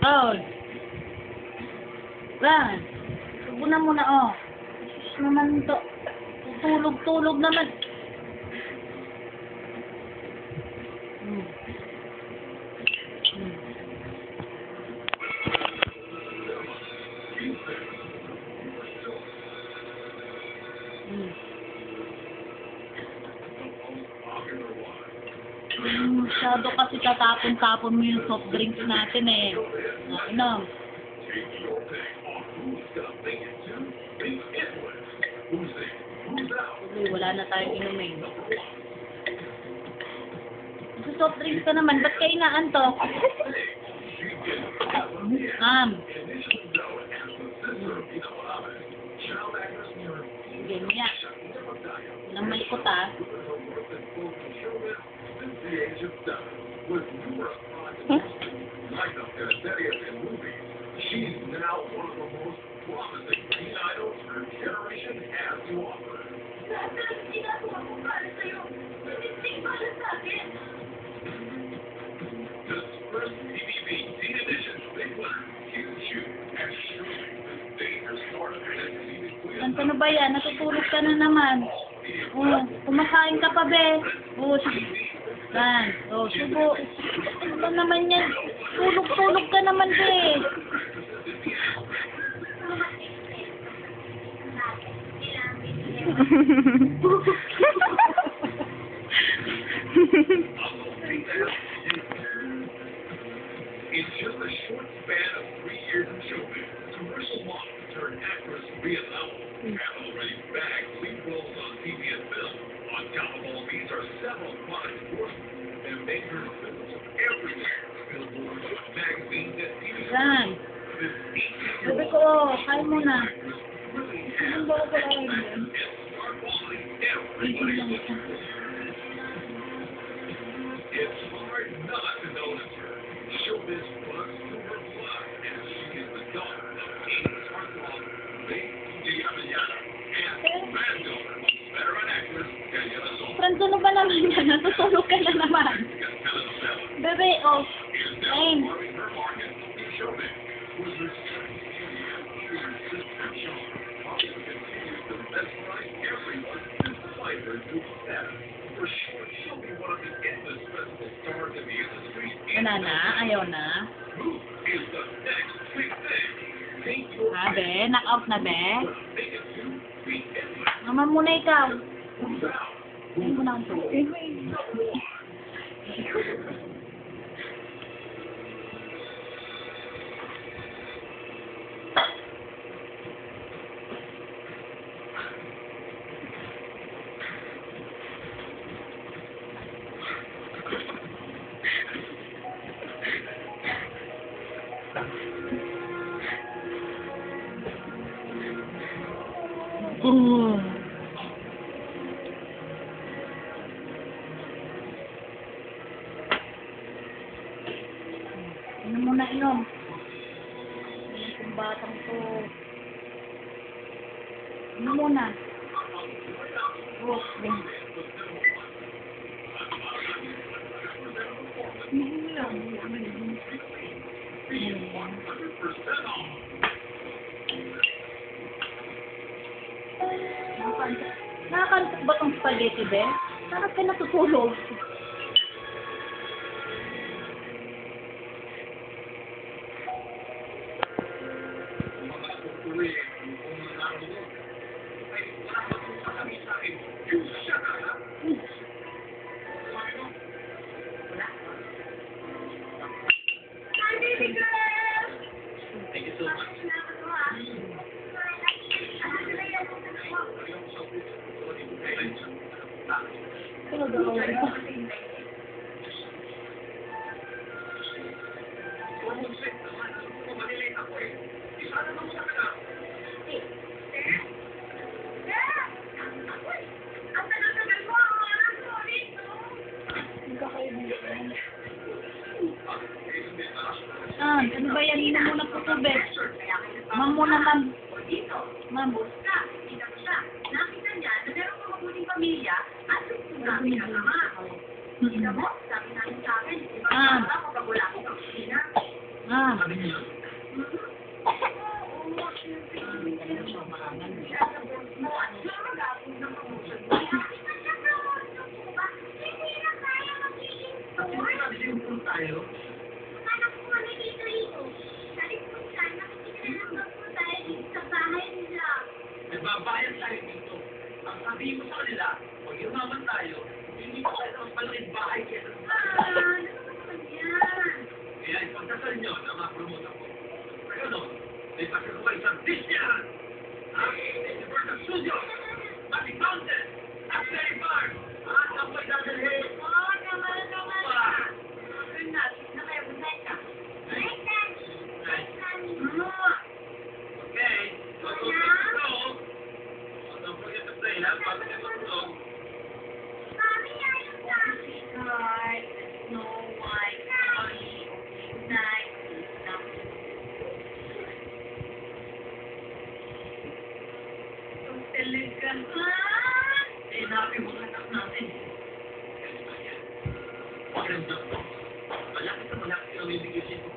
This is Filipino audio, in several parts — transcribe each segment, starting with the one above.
Paul. Yan. Subo na muna, oh. Sus naman to. Tulog-tulog naman. Masyado kasi tatapon-tapon mo yung soft drinks natin eh. Inom. Wala na tayong inumin. Sa soft drinks ka naman, ba't ka inaantok? Sige, Mia. Walang malikot ah. She's now one of the most promising teen idols her generation has to offer. This first TVB Teen Edition Big Winner, Q2, has surely this day has started as TV Queen. Ano ba yan? Natutulog ka na naman. Oh, kumakain ka pa, be. Oh, yan. Oh, subo. Ano ba naman yan? Tulog-tulog ka naman, be. In just a short span of 3 years in showbiz, commercial model turned actress Rhea Lowell has already bagged lead roles on TV and film. On top of all these are several product endorsements that make her visible everywhere. Billboards, magazines, and TV Yan. This 18-year-old Sabi ko, oh, kain mo na. actress really has Ang bawa ko lang yun. star quality everybody looks for. It's hard not to notice her. Showbiz runs through her blood, and she is the daughter of King's heartthrob, Faith Diabellana, and granddaughter of veteran actress Daniela Soto. Franz, ano ba naman yan? Natutulog ka na naman. Bebe, oh. Is now Ayun. growing her market in showbiz. With her striking studio, she insists her charm, probably continues to mesmerize everyone despite her dual status. For sure, she'll be one of the indispensable stars in the industry. Wala na? Ayaw na? Who is the next big thing? Take your Ha, be? Knock-out na, be? make it to the endless. Naman muna ikaw. Who's out? Ayun mo na ang tulog. Ano muna inom? Itong batang to. Ano muna? Oh, din. Nakakantok ba tong spaghetti, be? Bakit ka natutulog? Thank you so much. Tulog ako. Ano ba yan? Ina muna po tubig. Ma'am muna, ma'am. Ma'am. Nakita niya na meron pang mabuting pamilya at gusto namin ang ama. Kita mo, sabi namin sa akin, iba na kapag wala akong opisina. Ah. Sabi niyo, tayo. Nagbabayad tayo dito. Ang sabihin mo sa kanila, pag yumaman tayo, hindi ko kayo mas malaking bahay kaya kaya ipagdasal nyo na ma-promote ako. Pero no, may pagkakabay sa Disneyland! Ha? Universal Studios! Pati Mountain! At Berry Farm! At ang may dadalhin! Okay, so don't forget to go. Don't forget to play, ha? Bago niyo matulog. Eh, nabi mo anak natin. Pakiramdam ko. Malaki sa malaki ang ibigay siya ko.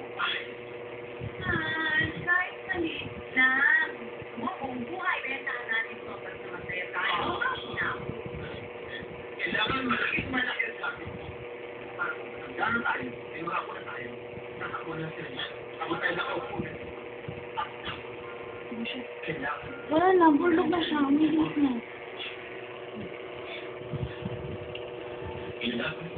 Kailangan malaki ang sabi mo. Para tayo, may mga ako na tayo. Nakako na sila niya. Ako tayo nakaupo na. Kailangan. Wala lang, bulog na siya. Umilis na. Kailangan.